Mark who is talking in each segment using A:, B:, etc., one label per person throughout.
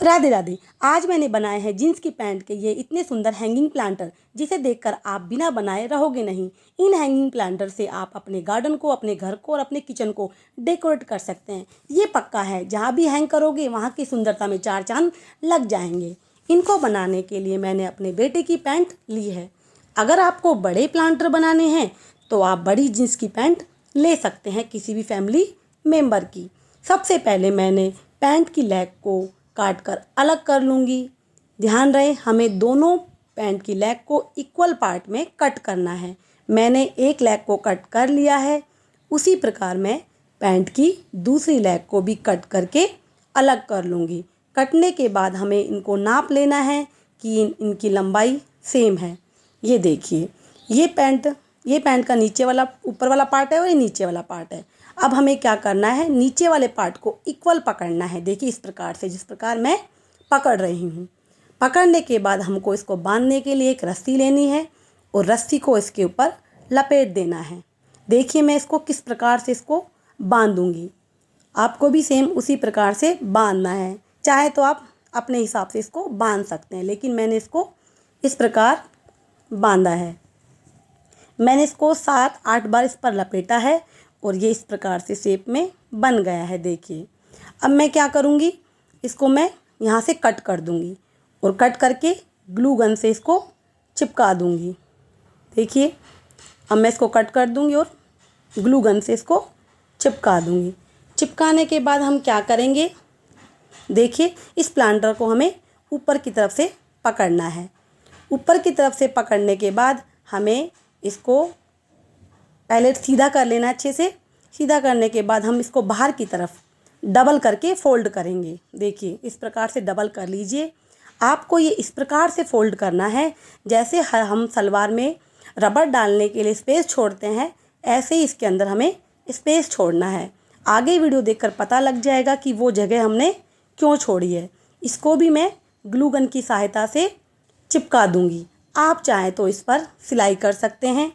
A: राधे राधे। आज मैंने बनाए हैं जीन्स की पैंट के ये इतने सुंदर हैंगिंग प्लांटर, जिसे देखकर आप बिना बनाए रहोगे नहीं। इन हैंगिंग प्लांटर से आप अपने गार्डन को, अपने घर को और अपने किचन को डेकोरेट कर सकते हैं। ये पक्का है, जहाँ भी हैंग करोगे वहाँ की सुंदरता में चार चांद लग जाएंगे। इनको बनाने के लिए मैंने अपने बेटे की पैंट ली है। अगर आपको बड़े प्लांटर बनाने हैं तो आप बड़ी जीन्स की पैंट ले सकते हैं, किसी भी फैमिली मेम्बर की। सबसे पहले मैंने पैंट की लेग को काट कर अलग कर लूँगी। ध्यान रहे, हमें दोनों पैंट की लेग को इक्वल पार्ट में कट करना है। मैंने एक लेग को कट कर लिया है, उसी प्रकार मैं पैंट की दूसरी लेग को भी कट करके अलग कर लूँगी। कटने के बाद हमें इनको नाप लेना है कि इनकी लंबाई सेम है। ये देखिए, ये पैंट का नीचे वाला, ऊपर वाला पार्ट है और ये नीचे वाला पार्ट है। अब हमें क्या करना है, नीचे वाले पार्ट को इक्वल पकड़ना है। देखिए इस प्रकार से, जिस प्रकार मैं पकड़ रही हूँ। पकड़ने के बाद हमको इसको बांधने के लिए एक रस्सी लेनी है और रस्सी को इसके ऊपर लपेट देना है। देखिए मैं इसको किस प्रकार से इसको बांधूंगी। आपको भी सेम उसी प्रकार से बांधना है। चाहे तो आप अपने हिसाब से इसको बांध सकते हैं, लेकिन मैंने इसको इस प्रकार बांधा है। मैंने इसको 7-8 बार इस पर लपेटा है और ये इस प्रकार से शेप में बन गया है। देखिए अब मैं क्या करूँगी, इसको मैं यहाँ से कट कर दूँगी और कट करके ग्लू गन से इसको चिपका दूँगी। देखिए अब मैं इसको कट कर दूँगी और ग्लू गन से इसको चिपका दूँगी। चिपकाने के बाद हम क्या करेंगे, देखिए इस प्लांटर को हमें ऊपर की तरफ से पकड़ना है। ऊपर की तरफ से पकड़ने के बाद हमें इसको पहले सीधा कर लेना। अच्छे से सीधा करने के बाद हम इसको बाहर की तरफ डबल करके फ़ोल्ड करेंगे। देखिए इस प्रकार से डबल कर लीजिए। आपको ये इस प्रकार से फ़ोल्ड करना है जैसे हम सलवार में रबड़ डालने के लिए स्पेस छोड़ते हैं, ऐसे ही इसके अंदर हमें स्पेस छोड़ना है। आगे वीडियो देखकर पता लग जाएगा कि वो जगह हमने क्यों छोड़ी है। इसको भी मैं ग्लू गन की सहायता से चिपका दूँगी। आप चाहें तो इस पर सिलाई कर सकते हैं।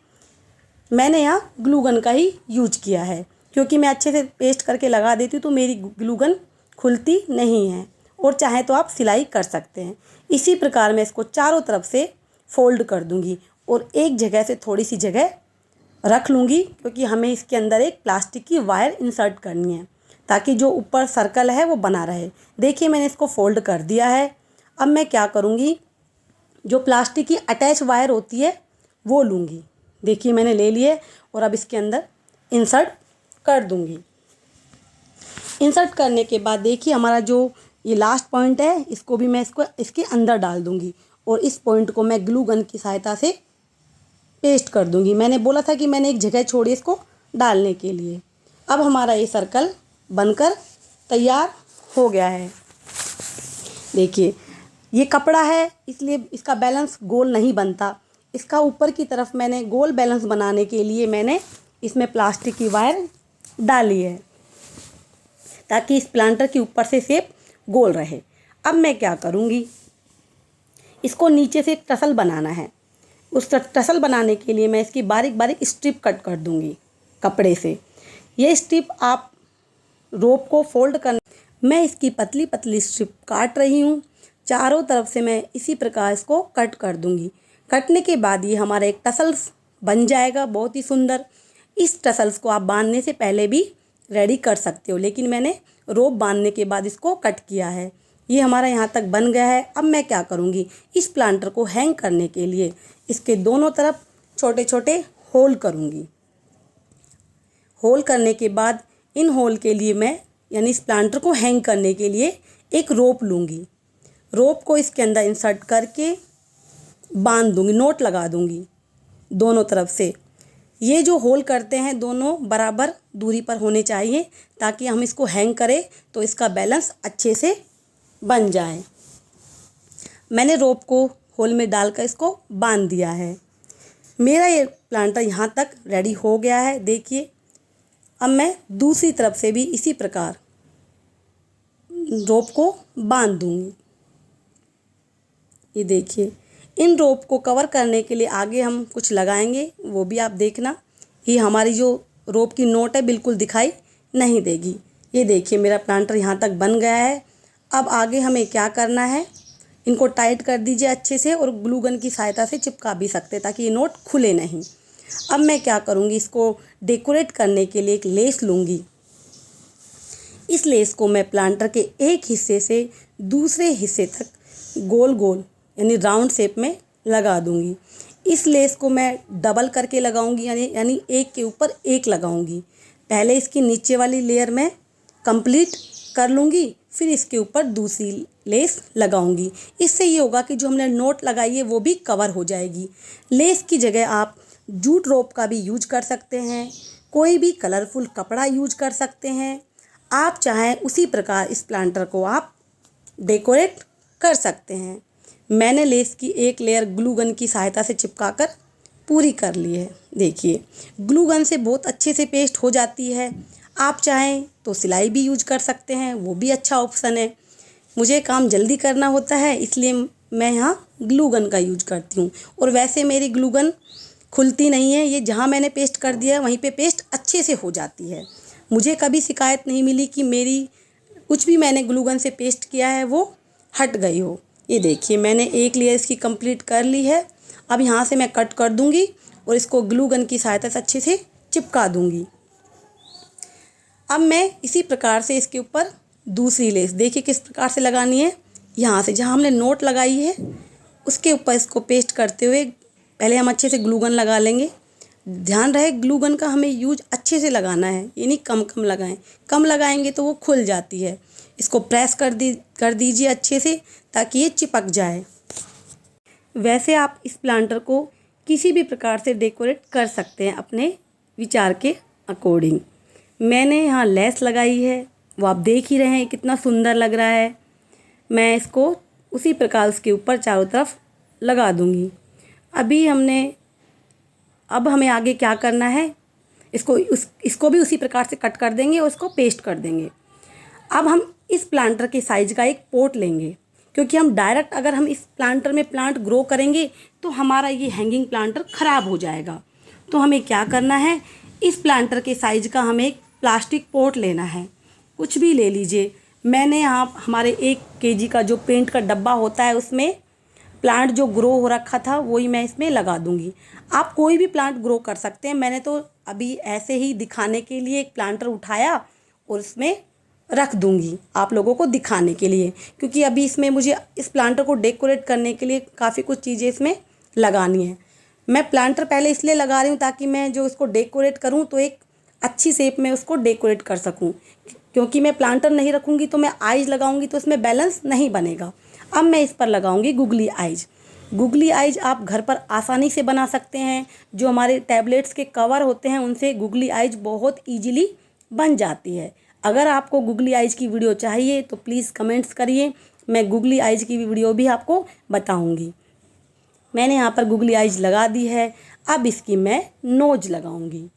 A: मैंने यहाँ ग्लू गन का ही यूज किया है, क्योंकि मैं अच्छे से पेस्ट करके लगा देती हूँ तो मेरी ग्लू गन खुलती नहीं है। और चाहे तो आप सिलाई कर सकते हैं। इसी प्रकार मैं इसको चारों तरफ से फोल्ड कर दूँगी और एक जगह से थोड़ी सी जगह रख लूँगी, क्योंकि हमें इसके अंदर एक प्लास्टिक की वायर इंसर्ट करनी है ताकि जो ऊपर सर्कल है वो बना रहे। देखिए मैंने इसको फोल्ड कर दिया है। अब मैं क्या करूँगी, जो प्लास्टिक की अटैच वायर होती है वो लूँगी। देखिए मैंने ले लिए और अब इसके अंदर इंसर्ट कर दूँगी। इंसर्ट करने के बाद देखिए हमारा जो ये लास्ट पॉइंट है, इसको भी मैं इसके अंदर डाल दूँगी और इस पॉइंट को मैं ग्लू गन की सहायता से पेस्ट कर दूँगी। मैंने बोला था कि मैंने एक जगह छोड़ी इसको डालने के लिए। अब हमारा ये सर्कल बनकर तैयार हो गया है। देखिए ये कपड़ा है, इसलिए इसका बैलेंस गोल नहीं बनता। इसका ऊपर की तरफ मैंने गोल बैलेंस बनाने के लिए मैंने इसमें प्लास्टिक की वायर डाली है ताकि इस प्लांटर के ऊपर से शेप गोल रहे। अब मैं क्या करूँगी, इसको नीचे से एक टसल बनाना है। उस टसल बनाने के लिए मैं इसकी बारीक बारीक स्ट्रिप कट कर दूँगी कपड़े से। ये स्ट्रिप आप रोप को फोल्ड कर, मैं इसकी पतली पतली स्ट्रिप काट रही हूँ। चारों तरफ से मैं इसी प्रकार इसको कट कर दूँगी। कटने के बाद ये हमारा एक टसल्स बन जाएगा, बहुत ही सुंदर। इस टसल्स को आप बांधने से पहले भी रेडी कर सकते हो, लेकिन मैंने रोप बांधने के बाद इसको कट किया है। ये हमारा यहाँ तक बन गया है। अब मैं क्या करूँगी, इस प्लांटर को हैंग करने के लिए इसके दोनों तरफ छोटे छोटे होल करूँगी। होल करने के बाद इन होल के लिए मैं, यानी इस प्लांटर को हैंग करने के लिए एक रोप लूँगी। रोप को इसके अंदर इंसर्ट करके बांध दूँगी, नोट लगा दूँगी दोनों तरफ से। ये जो होल करते हैं दोनों बराबर दूरी पर होने चाहिए ताकि हम इसको हैंग करें तो इसका बैलेंस अच्छे से बन जाए। मैंने रोप को होल में डालकर इसको बांध दिया है। मेरा ये प्लांटर यहाँ तक रेडी हो गया है। देखिए अब मैं दूसरी तरफ से भी इसी प्रकार रोप को बांध दूँगी। ये देखिए, इन रोप को कवर करने के लिए आगे हम कुछ लगाएंगे, वो भी आप देखना। ये हमारी जो रोप की नोट है बिल्कुल दिखाई नहीं देगी। ये देखिए मेरा प्लांटर यहाँ तक बन गया है। अब आगे हमें क्या करना है, इनको टाइट कर दीजिए अच्छे से और ग्लू गन की सहायता से चिपका भी सकते हैं ताकि ये नोट खुले नहीं। अब मैं क्या करूँगी, इसको डेकोरेट करने के लिए एक लेस लूँगी। इस लेस को मैं प्लांटर के एक हिस्से से दूसरे हिस्से तक गोल गोल यानी राउंड शेप में लगा दूँगी। इस लेस को मैं डबल करके लगाऊंगी, यानी एक के ऊपर एक लगाऊंगी। पहले इसकी नीचे वाली लेयर में कंप्लीट कर लूँगी, फिर इसके ऊपर दूसरी लेस लगाऊंगी। इससे ये होगा कि जो हमने नोट लगाई है वो भी कवर हो जाएगी। लेस की जगह आप जूट रोप का भी यूज कर सकते हैं, कोई भी कलरफुल कपड़ा यूज कर सकते हैं। आप चाहें उसी प्रकार इस प्लांटर को आप डेकोरेट कर सकते हैं। मैंने लेस की एक लेयर ग्लू गन की सहायता से चिपकाकर पूरी कर ली है। देखिए ग्लू गन से बहुत अच्छे से पेस्ट हो जाती है। आप चाहें तो सिलाई भी यूज कर सकते हैं, वो भी अच्छा ऑप्शन है। मुझे काम जल्दी करना होता है इसलिए मैं यहाँ ग्लू गन का यूज करती हूँ। और वैसे मेरी ग्लू गन खुलती नहीं है, ये जहाँ मैंने पेस्ट कर दिया है वहीं पे पेस्ट अच्छे से हो जाती है। मुझे कभी शिकायत नहीं मिली कि मेरी कुछ भी मैंने ग्लू गन से पेस्ट किया है वो हट गई हो। ये देखिए मैंने एक लेयर इसकी कंप्लीट कर ली है। अब यहाँ से मैं कट कर दूँगी और इसको ग्लू गन की सहायता से अच्छे से चिपका दूँगी। अब मैं इसी प्रकार से इसके ऊपर दूसरी लेस देखिए किस प्रकार से लगानी है। यहाँ से जहाँ हमने नोट लगाई है उसके ऊपर इसको पेस्ट करते हुए पहले हम अच्छे से ग्लू गन लगा लेंगे। ध्यान रहे ग्लू गन का हमें यूज अच्छे से लगाना है, यानी कम कम लगाएं। कम लगाएंगे तो वो खुल जाती है। इसको प्रेस कर दीजिए अच्छे से ताकि ये चिपक जाए। वैसे आप इस प्लांटर को किसी भी प्रकार से डेकोरेट कर सकते हैं अपने विचार के अकॉर्डिंग। मैंने यहाँ लेस लगाई है, वो आप देख ही रहे हैं कितना सुंदर लग रहा है। मैं इसको उसी प्रकार उसके ऊपर चारों तरफ लगा दूँगी। अब हमें आगे क्या करना है, इसको भी उसी प्रकार से कट कर देंगे और इसको पेस्ट कर देंगे। अब हम इस प्लांटर के साइज का एक पॉट लेंगे, क्योंकि हम डायरेक्ट अगर हम इस प्लांटर में प्लांट ग्रो करेंगे तो हमारा ये हैंगिंग प्लांटर ख़राब हो जाएगा। तो हमें क्या करना है, इस प्लांटर के साइज का हमें एक प्लास्टिक पॉट लेना है, कुछ भी ले लीजिए। मैंने यहाँ हमारे 1 kg का जो पेंट का डब्बा होता है उसमें प्लांट जो ग्रो हो रखा था वही मैं इसमें लगा दूंगी। आप कोई भी प्लांट ग्रो कर सकते हैं। मैंने तो अभी ऐसे ही दिखाने के लिए एक प्लांटर उठाया और इसमें रख दूंगी आप लोगों को दिखाने के लिए, क्योंकि अभी इसमें मुझे इस प्लांटर को डेकोरेट करने के लिए काफ़ी कुछ चीज़ें इसमें लगानी है। मैं प्लांटर पहले इसलिए लगा रही हूँ ताकि मैं जो इसको डेकोरेट करूँ तो एक अच्छी शेप में उसको डेकोरेट कर सकूँ, क्योंकि मैं प्लांटर नहीं रखूँगी तो मैं आइज लगाऊँगी तो इसमें बैलेंस नहीं बनेगा। अब मैं इस पर लगाऊंगी गुगली आइज। गुगली आइज आप घर पर आसानी से बना सकते हैं। जो हमारे टैबलेट्स के कवर होते हैं उनसे गुगली आइज बहुत इजीली बन जाती है। अगर आपको गुगली आइज की वीडियो चाहिए तो प्लीज़ कमेंट्स करिए, मैं गुगली आइज की वीडियो भी आपको बताऊंगी। मैंने यहाँ पर गुगली आइज लगा दी है। अब इसकी मैं नोज लगाऊंगी।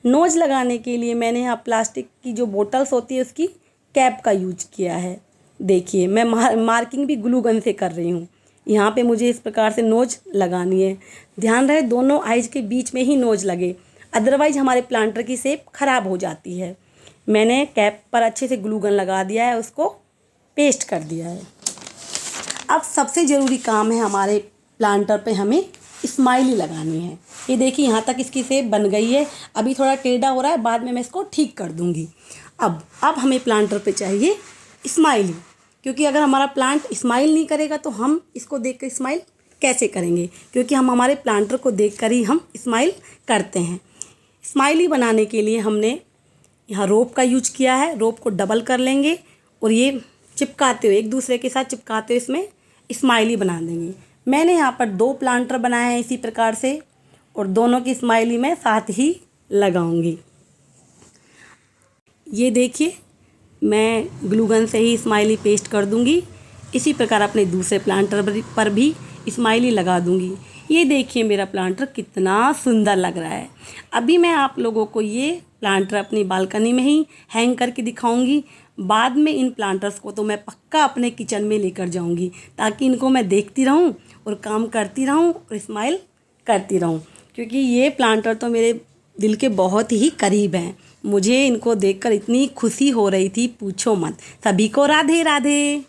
A: नोज लगाने के लिए मैंने यहाँ प्लास्टिक की जो बोटल्स होती है उसकी कैप का यूज किया है। देखिए मैं मार्किंग भी ग्लू गन से कर रही हूँ। यहाँ पे मुझे इस प्रकार से नोज लगानी है। ध्यान रहे दोनों आइज के बीच में ही नोज लगे, अदरवाइज हमारे प्लांटर की शेप ख़राब हो जाती है। मैंने कैप पर अच्छे से ग्लू गन लगा दिया है, उसको पेस्ट कर दिया है। अब सबसे ज़रूरी काम है हमारे प्लांटर पे हमें स्माइली लगानी है। ये देखिए यहाँ तक इसकी शेप बन गई है। अभी थोड़ा टेढ़ा हो रहा है, बाद में मैं इसको ठीक कर दूँगी। अब हमें प्लांटर पे चाहिए स्माइली, क्योंकि अगर हमारा प्लांट स्माइल नहीं करेगा तो हम इसको देखकर स्माइल कैसे करेंगे, क्योंकि हम हमारे प्लांटर को देखकर ही हम स्माइल करते हैं। स्माइली बनाने के लिए हमने यहाँ रोप का यूज किया है। रोप को डबल कर लेंगे और ये चिपकाते हुए एक दूसरे के साथ चिपकाते हुए इसमें स्माइली बना देंगे। मैंने यहाँ पर 2 प्लांटर बनाए हैं इसी प्रकार से और दोनों की स्माइली मैं साथ ही लगाऊंगी। ये देखिए मैं ग्लू गन से ही स्माइली पेस्ट कर दूंगी। इसी प्रकार अपने दूसरे प्लांटर पर भी स्माइली लगा दूंगी। ये देखिए मेरा प्लांटर कितना सुंदर लग रहा है। अभी मैं आप लोगों को ये प्लांटर अपनी बालकनी में ही हैंग करके दिखाऊंगी। बाद में इन प्लांटर्स को तो मैं पक्का अपने किचन में लेकर जाऊंगी, ताकि इनको मैं देखती रहूं और काम करती रहूं और स्माइल करती रहूं, क्योंकि ये प्लांटर तो मेरे दिल के बहुत ही करीब हैं। मुझे इनको देखकर इतनी खुशी हो रही थी, पूछो मत। सभी को राधे राधे।